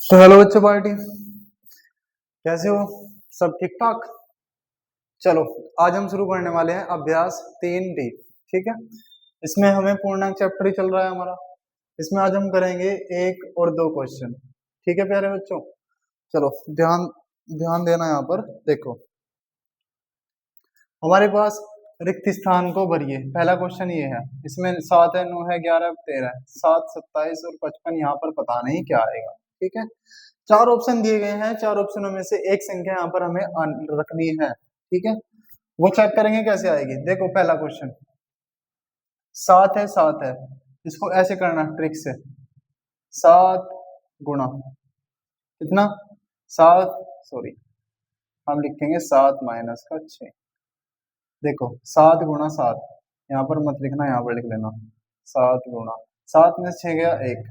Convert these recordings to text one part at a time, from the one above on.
तो हेलो बच्चों पार्टी, कैसे हो? सब ठीक ठाक? चलो, आज हम शुरू करने वाले हैं अभ्यास 3D। ठीक है, इसमें हमें पूर्णांक चैप्टर ही चल रहा है हमारा। इसमें आज हम करेंगे 1 और 2 क्वेश्चन। ठीक है प्यारे बच्चों, चलो ध्यान ध्यान देना। यहाँ पर देखो, हमारे पास रिक्त स्थान को भरिए। पहला क्वेश्चन ये है, इसमें 7 है, 9 है, 11 13 है, 7 27 और 55। यहाँ पर पता नहीं क्या आएगा। ठीक है, 4 ऑप्शन दिए गए हैं, 4 ऑप्शनों में से एक संख्या यहाँ पर हमें रखनी है। ठीक है, वो चेक करेंगे कैसे आएगी। देखो पहला क्वेश्चन, 7 है, 7 है, इसको ऐसे करना ट्रिक से। 7 गुणा कितना, 7 सॉरी हम लिखेंगे 7 माइनस का 6। देखो 7 गुणा 7, यहाँ पर मत लिखना, यहाँ पर लिख लेना। 7 गुणा 7 में से 6 गया 1,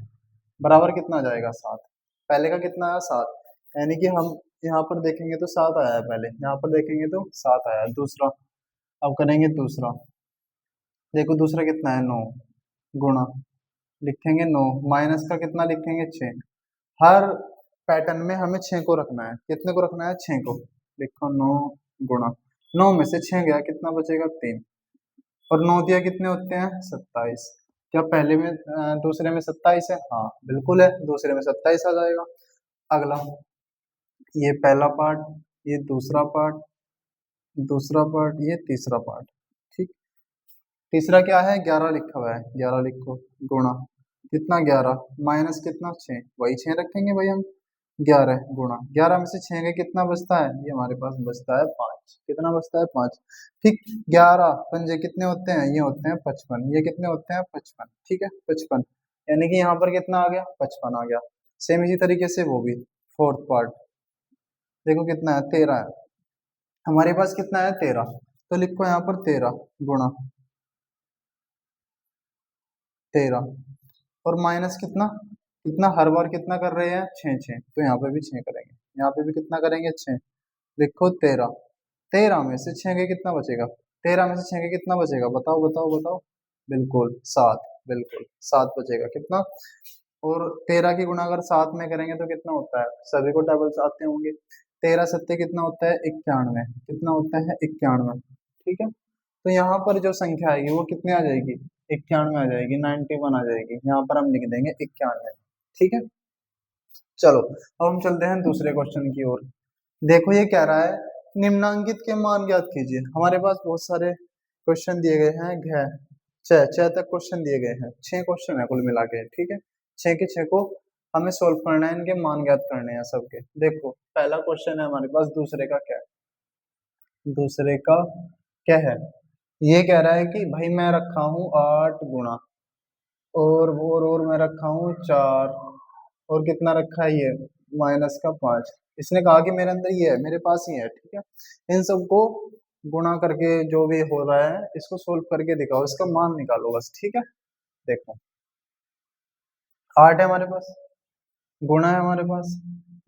बराबर कितना आ जाएगा 7। पहले का कितना आया 7, यानी कि हम यहाँ पर देखेंगे तो 7 आया है पहले, यहाँ पर देखेंगे तो 7 आया है। दूसरा, अब करेंगे दूसरा। देखो दूसरा कितना है 9, गुणा लिखेंगे 9, माइनस का कितना लिखेंगे 6। हर पैटर्न में हमें 6 को रखना है। कितने को रखना है? 6 को। लिखो 9 गुणा 9 में से 6 गया, कितना बचेगा 3। और 9 दिया कितने होते हैं 27। क्या पहले में दूसरे में 27 है? हाँ बिल्कुल है, दूसरे में 27 आ जाएगा। अगला, ये पहला पार्ट, ये दूसरा पार्ट, दूसरा पार्ट, ये तीसरा पार्ट। ठीक, तीसरा क्या है? 11 लिखा हुआ है, 11 लिखो, गुणा कितना 11 माइनस कितना 6, वही 6 रखेंगे भाई हम। 11 गुणा 11 में से 6 के कितना बचता है? ये हमारे पास बचता है 5। कितना बचता है? 5। ठीक, 11 पंजे कितने होते हैं? ये होते हैं 55। ये कितने होते हैं? 55। ठीक है 55, यानी कि यहाँ पर कितना आ गया? 55 आ गया। सेम इसी तरीके से वो भी फोर्थ पार्ट, देखो कितना है 13 है। हमारे पास कितना है 13, तो लिखो यहाँ पर 13 गुणा 13, और माइनस कितना कितना, हर बार कितना कर रहे हैं 6 6, तो यहाँ पे भी 6 करेंगे, यहाँ पे भी कितना करेंगे 6। लिखो 13, 13 में से 6 के कितना बचेगा? 13 में से 6 के कितना बचेगा? बताओ बताओ बताओ। बिल्कुल 7, बिल्कुल 7 बचेगा। कितना? और 13 की गुणा अगर 7 में करेंगे तो कितना होता है? सभी को टेबल्स आते होंगे। 13 सत्ते कितना होता है? 91। कितना होता है? 91। ठीक है, तो यहाँ पर जो संख्या आएगी वो कितनी आ जाएगी? 91 आ जाएगी, 91 आ जाएगी। यहाँ पर हम लिख देंगे 91। ठीक है, चलो अब हम चलते हैं दूसरे क्वेश्चन की ओर। देखो ये कह रहा है, निम्नांकित के मान ज्ञात कीजिए। हमारे पास बहुत सारे क्वेश्चन दिए गए हैं, छह तक क्वेश्चन दिए गए हैं। 6 क्वेश्चन है कुल मिला के। ठीक है, 6 के 6 को हमें सोल्व करना है, इनके मान ज्ञात करने हैं सबके। देखो पहला क्वेश्चन है हमारे पास, दूसरे का क्या है? दूसरे का क्या है? ये कह रहा है कि भाई मैं रखा हूँ 8 गुणा, और मैं रखा हूँ 4, और कितना रखा है ये माइनस का 5। इसने कहा कि मेरे अंदर ये है, मेरे पास ही है। ठीक है, इन सबको गुणा करके जो भी हो रहा है इसको सोल्व करके दिखाओ, इसका मान निकालो बस। ठीक है, देखो 8 है हमारे पास, गुणा है हमारे पास,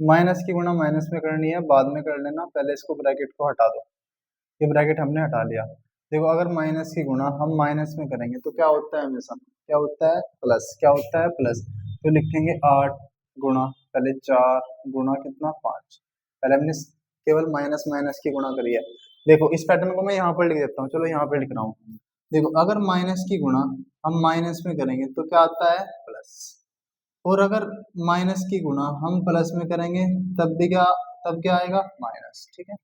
माइनस की गुणा माइनस में करनी है, बाद में कर लेना, पहले इसको ब्रैकेट को हटा दो। ये ब्रैकेट हमने हटा लिया। देखो अगर माइनस की गुणा हम माइनस में करेंगे तो क्या होता है? हमेशा क्या होता है? प्लस। क्या होता है? प्लस। तो लिखेंगे 8 गुणा, पहले 4 गुणा कितना 5, पहले हमने केवल माइनस माइनस की गुणा करी है। देखो इस पैटर्न को मैं यहाँ पर लिख देता हूँ, चलो यहाँ पर लिख रहा हूँ। देखो अगर माइनस की गुणा हम माइनस में करेंगे तो क्या आता है? प्लस। और अगर माइनस की गुणा हम प्लस में करेंगे तब क्या आएगा? माइनस। ठीक है,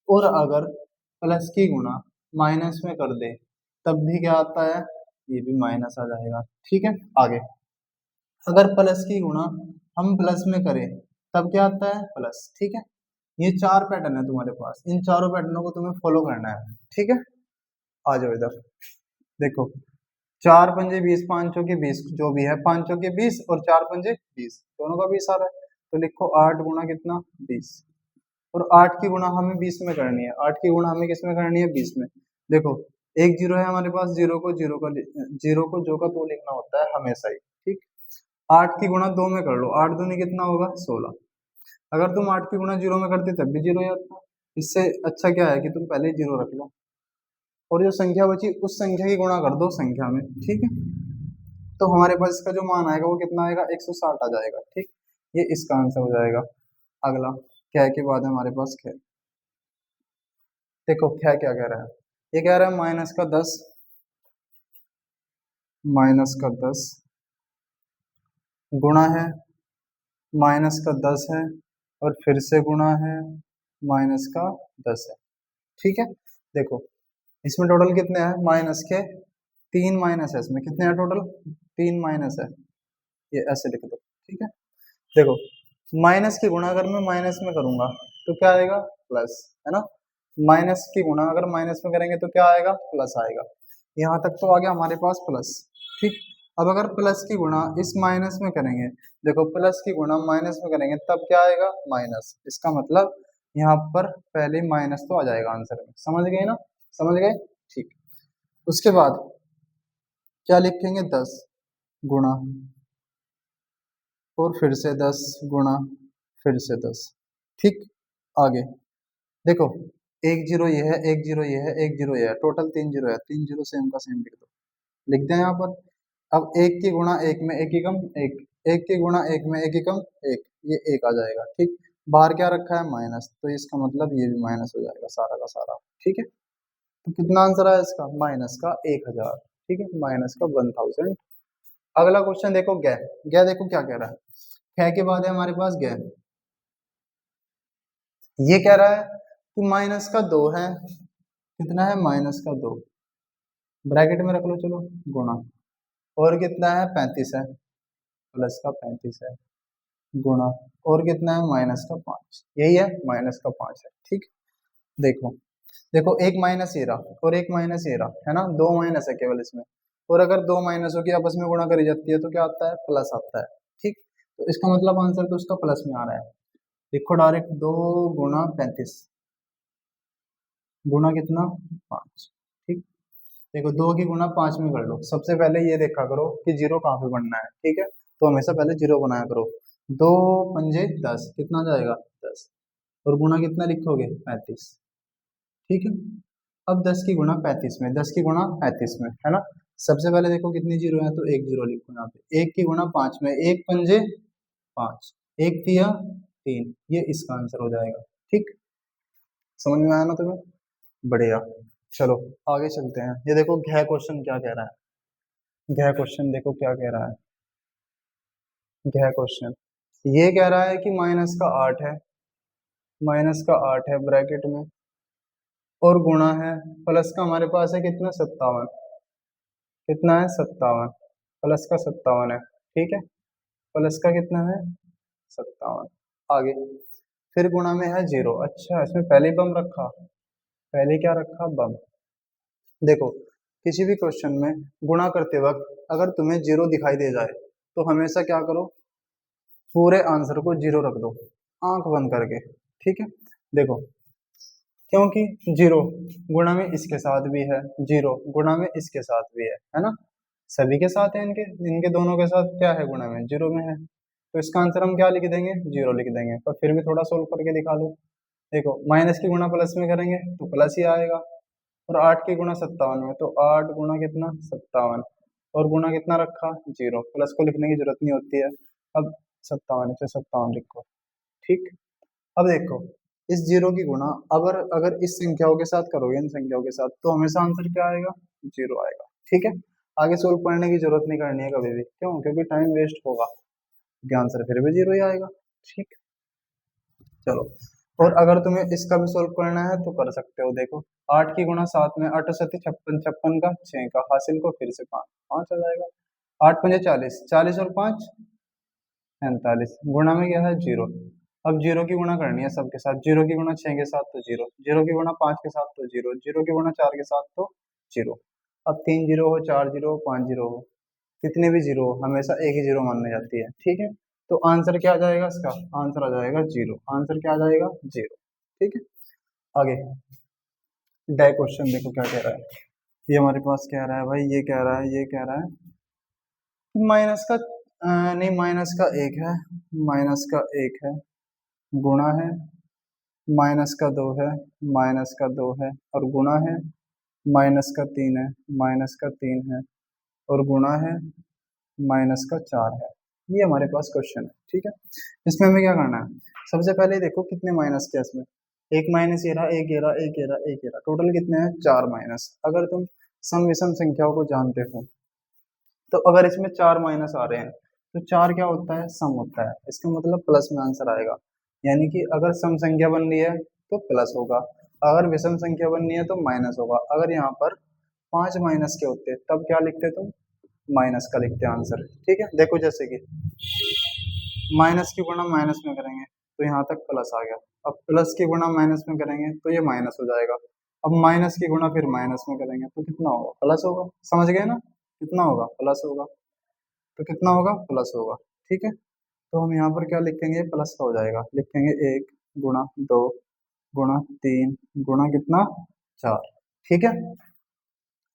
और अगर प्लस की गुणा माइनस में कर दे तब भी क्या आता है? ये भी माइनस आ जाएगा। ठीक है, आगे अगर प्लस की गुणा हम प्लस में करें तब क्या आता है? प्लस। ठीक है, ये 4 पैटर्न है तुम्हारे पास, इन चारों पैटर्नों को तुम्हें फॉलो करना है। ठीक है, आ जाओ इधर। देखो 4 पंजे 20, 5 चौके 20, जो भी है 5 चौके 20 और 4 पंजे 20, दोनों का 20 आ रहा है। तो लिखो 8 गुणा कितना 20, और 8 की गुणा हमें 20 में करनी है। 8 की गुणा हमें किस में करनी है? 20 में। देखो एक जीरो है हमारे पास, जीरो को जो का तो लिखना होता है हमेशा ही। ठीक, 8 की गुणा 2 में कर लो, 8 दूनी कितना होगा 16। अगर तुम 8 की गुणा जीरो में करते तब भी जीरो आता। इससे अच्छा क्या है कि तुम पहले जीरो रख लो, और जो संख्या बची उस संख्या की गुणा कर दो संख्या में। ठीक है, तो हमारे पास इसका जो मान आएगा वो कितना आएगा? 160 आ जाएगा। ठीक, ये इसका आंसर हो जाएगा। अगला क्या के बाद है हमारे पास क्या, देखो क्या क्या कह रहा है, ये कह रहा है -10 -10 गुणा है -10 है और फिर से गुणा है -10 है। ठीक है, देखो इसमें टोटल कितने हैं माइनस के, 3 माइनस है इसमें, कितने हैं टोटल 3 माइनस है, ये ऐसे लिख दो। ठीक है, देखो माइनस की गुणा अगर मैं माइनस में करूंगा तो क्या आएगा प्लस, है ना, माइनस की गुणा अगर माइनस में करेंगे तो क्या आएगा प्लस आएगा, यहाँ तक तो आ गया हमारे पास प्लस। ठीक, अब अगर प्लस की गुणा इस माइनस में करेंगे, देखो प्लस की गुणा माइनस में करेंगे तब क्या आएगा माइनस, इसका मतलब यहाँ पर पहले माइनस तो आ जाएगा आंसर में, समझ गए ना, समझ गए। ठीक, उसके बाद क्या लिखेंगे 10 गुणा और फिर से 10 गुणा फिर से 10। ठीक, आगे देखो एक जीरो ये है, एक जीरो ये है, एक जीरो ये है, टोटल 3 जीरो है, 3 जीरो सेम का सेम लिख दो, लिख दें यहाँ पर। अब एक की गुणा एक में एक ही कम एक, एक की गुणा एक में एक ही कम एक, ये एक आ जाएगा। ठीक, बाहर क्या रखा है माइनस, तो इसका मतलब ये भी माइनस हो जाएगा सारा का सारा। ठीक है, तो कितना आंसर आया इसका माइनस का 1000। ठीक है, माइनस का 1000। अगला क्वेश्चन देखो गै, गै देखो क्या कह रहा है, कै के बाद है हमारे पास गै, ये कह रहा है कि माइनस का 2 है, कितना है माइनस का 2, ब्रैकेट में रख लो चलो, गुणा, और कितना है 35 है, प्लस का 35 है, गुणा, और कितना है माइनस का 5, यही है माइनस का 5 है। ठीक, देखो देखो एक माइनस ये रहा और एक माइनस ये रहा, है ना, दो माइनस है केवल इसमें, और अगर दो माइनसों की आपस में गुणा करी जाती है तो क्या आता है प्लस आता है। ठीक, तो इसका मतलब आंसर तो उसका प्लस में आ रहा है, देखो डायरेक्ट 2 गुणा 35 गुणा कितना 5। ठीक, देखो 2 की गुणा 5 में कर लो, सबसे पहले ये देखा करो कि जीरो कहाँ पे बनना है। ठीक है, तो हमेशा पहले जीरो बनाया करो, 2 पंजे 10, कितना जाएगा 10, और गुणा कितना लिखोगे 35। ठीक है, अब 10 की गुणा 35 में, 10 की गुणा 35 में, है ना, सबसे पहले देखो कितनी जीरो है तो एक जीरो लिखो यहाँ पे, एक की गुणा 5 में, एक पंजे 5, एक तिया 3, ये इसका आंसर हो जाएगा। ठीक, समझ में आया ना तुम्हें, बढ़िया। चलो आगे चलते हैं, ये देखो घ क्वेश्चन क्या कह रहा है, घ क्वेश्चन देखो क्या कह रहा है, घ क्वेश्चन ये कह रहा है कि माइनस का 8 है, माइनस का 8 है ब्रैकेट में, और गुणा है प्लस का हमारे पास है कितना 57, कितना है 57, प्लस का 57 है। ठीक है, प्लस का कितना है 57, आगे फिर गुणा में है जीरो, अच्छा इसमें पहले बम रखा, पहले क्या रखा बम। देखो किसी भी क्वेश्चन में गुणा करते वक्त अगर तुम्हें जीरो दिखाई दे जाए तो हमेशा क्या करो, पूरे आंसर को जीरो रख दो आंख बंद करके। ठीक है, देखो क्योंकि जीरो गुणा में इसके साथ भी है, जीरो गुणा में इसके साथ भी है ना, सभी के साथ है, इनके इनके दोनों के साथ क्या है गुणा में जीरो में है, तो इसका आंसर हम क्या लिख देंगे जीरो लिख देंगे, पर फिर भी थोड़ा सोल्व करके दिखा लो। देखो माइनस की गुणा प्लस में करेंगे तो प्लस ही आएगा, और 8 की गुणा 57 में, तो 8 गुणा कितना 57, और गुणा कितना रखा जीरो, प्लस को लिखने की जरूरत नहीं होती है। अब 57 से 57 लिखो। ठीक, अब देखो इस जीरो की गुणा अगर अगर इस संख्याओं के साथ करोगे, इन संख्याओं के साथ, तो हमेशा आंसर क्या आएगा जीरो आएगा। ठीक है, आगे सोल्व करने की जरूरत नहीं करनी है कभी भी, क्यों, क्योंकि टाइम वेस्ट होगा, क्योंकि आंसर फिर भी जीरो ही आएगा। ठीक, चलो, और अगर तुम्हें इसका भी सोल्व करना है तो कर सकते हो, देखो 8 की गुणा 7 में, 8 सत्ती 56, 56 का 6 का हासिल को फिर से 5, 5 आ जाएगा, 8 पंजे 40, 40 और 5 45, गुणा में क्या है जीरो, अब जीरो की गुणा करनी है सबके साथ, जीरो की गुणा 6 के साथ तो जीरो, जीरो की गुणा 5 के साथ तो जीरो, जीरो की गुणा 4 के साथ तो जीरो। अब 3 जीरो हो, 4 जीरो हो, 5 जीरो हो, कितने भी जीरो हो हमेशा एक ही जीरो मानी जाती है। ठीक है, तो आंसर क्या आ जाएगा इसका, आंसर आ जाएगा जीरो, आंसर क्या आ जाएगा जीरो। ठीक है, आगे डाई क्वेश्चन देखो क्या कह रहा है, ये हमारे पास कह रहा है भाई, ये कह रहा है, ये कह रहा है माइनस का नहीं माइनस का एक है, माइनस का एक है, गुणा है माइनस का 2 है, माइनस का 2 है, और गुणा है माइनस का 3 है, माइनस का 3 है, और गुणा है माइनस का 4 है। ये हमारे पास क्वेश्चन है, ठीक है। इसमें हमें क्या करना है, सबसे पहले देखो कितने माइनस किया इसमें, एक माइनस ये रहा, एक ये रहा, एक ये रहा, एक ये रहा, टोटल कितने हैं, 4 माइनस। अगर तुम सम विषम संख्याओं को जानते हो तो अगर इसमें 4 माइनस आ रहे हैं तो 4 क्या होता है, सम होता है, इसका मतलब प्लस में आंसर आएगा। यानी कि अगर सम संख्या बन रही है तो प्लस होगा, अगर विषम संख्या बन रही है तो माइनस होगा। अगर यहाँ पर 5 माइनस के होते तब क्या लिखते तुम, माइनस का लिखते आंसर, ठीक है। देखो जैसे कि माइनस की गुणा माइनस में करेंगे तो यहाँ तक प्लस आ गया, अब प्लस की गुणा माइनस में करेंगे तो ये माइनस हो जाएगा, अब माइनस की गुणा फिर माइनस में करेंगे तो कितना होगा, प्लस होगा, समझ गए ना, कितना होगा, प्लस होगा, तो कितना होगा, प्लस होगा, ठीक है। तो हम यहाँ पर क्या लिखेंगे, प्लस का हो जाएगा, लिखेंगे 1 गुणा 2 गुणा 3 गुणा कितना 4, ठीक है।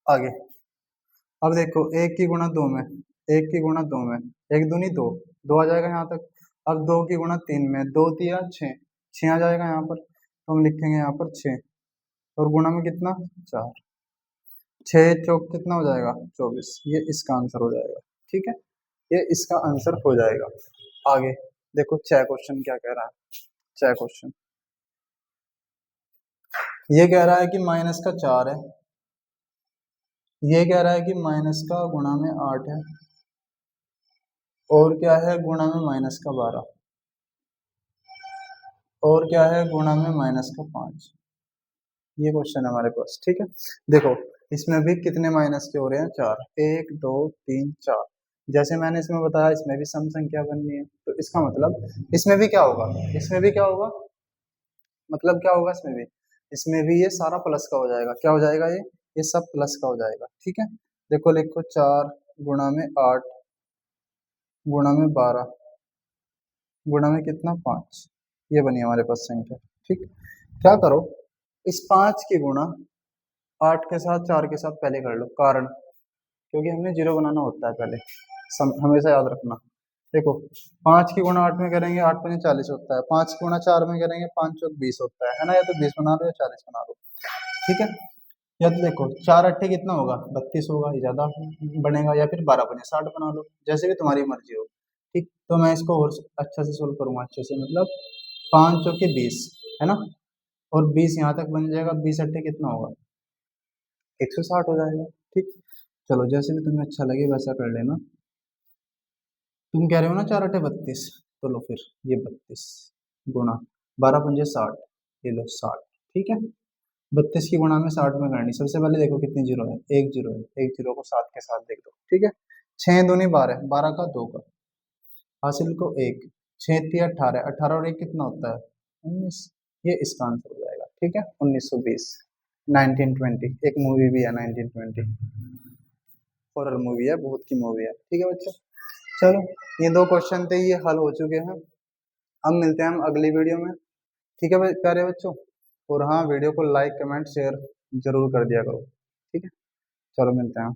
आगे अब देखो 1 की गुणा 2 में, 1 की गुणा 2 में, 1 दूनी 2, 2 आ जाएगा यहाँ तक। अब 2 की गुणा 3 में, 2 तिया 6, 6 आ जाएगा यहाँ पर, तो हम लिखेंगे यहाँ पर 6 और गुणा में कितना 4, 6 चौक कितना हो जाएगा 24, ये इसका आंसर हो जाएगा, ठीक है, ये इसका आंसर हो जाएगा। आगे देखो 6 क्वेश्चन क्या कह रहा है, 6 क्वेश्चन ये कह रहा है कि माइनस का 4 है, ये कह रहा है कि माइनस का गुणा में 8 है, और क्या है गुणा में माइनस का 12, और क्या है गुणा में माइनस का 5। ये क्वेश्चन है हमारे पास, ठीक है। देखो इसमें भी कितने माइनस के हो रहे हैं, 4, 1 2 3 4, जैसे मैंने इसमें बताया इसमें भी सम संख्या बननी है, तो इसका मतलब इसमें भी क्या होगा, इसमें भी क्या होगा, मतलब क्या होगा इसमें भी, इसमें भी ये सारा प्लस का हो जाएगा, क्या हो जाएगा ये सब प्लस का हो जाएगा, ठीक है। देखो लिखो 4 गुणा में 8 गुणा में 12 गुणा में कितना 5, ये बनी हमारे पास संख्या, ठीक। क्या करो, इस 5 की गुणा 8 के साथ 4 के साथ पहले कर लो, कारण क्योंकि हमें जीरो बनाना होता है पहले, हमेशा याद रखना। देखो 5 की गुणा 8 में करेंगे, 8 पंजे 40 होता है, 5 की गुणा 4 में करेंगे, 5 चौक 20 होता है ना, या तो 20 बना लो या 40 बना लो, ठीक है। या तो देखो 4 अट्ठे कितना होगा 32 होगा, ये ज्यादा बनेगा, या फिर 12 पंजे 60 बना लो, जैसे भी तुम्हारी मर्जी हो, ठीक। तो मैं इसको और अच्छा से सोल्व करूंगा, अच्छे से, मतलब 5 चौके 20 है ना, और 20 यहाँ तक बन जाएगा, 20 अट्ठे कितना होगा 160 हो जाएगा, ठीक। चलो जैसे भी तुम्हें अच्छा लगे वैसा कर लेना। तुम कह रहे हो ना 4 अट्ठे 32, तो लो फिर ये 32 गुणा 12 पंजे 60, ये लो 60, ठीक है। 32 की गुणा में 60 में करनी, सबसे पहले देखो कितनी जीरो है, एक जीरो है, एक जीरो को 7 के साथ देख दो, ठीक है। 6 दूनी 12, 12 का 2 का, हासिल को 1, 6 तिया 18, 18 और 1 कितना होता है 19, ये इसका आंसर हो जाएगा, ठीक है। 1920, 1920, एक मूवी भी है 1920, हॉरर मूवी है, बहुत की मूवी है, ठीक है बच्चों। चलो ये 2 क्वेश्चन थे, ये हल हो चुके हैं, अब मिलते हैं हम अगली वीडियो में, ठीक है प्यारे बच्चों। और हाँ वीडियो को लाइक कमेंट शेयर जरूर कर दिया करो, ठीक है। चलो मिलते हैं।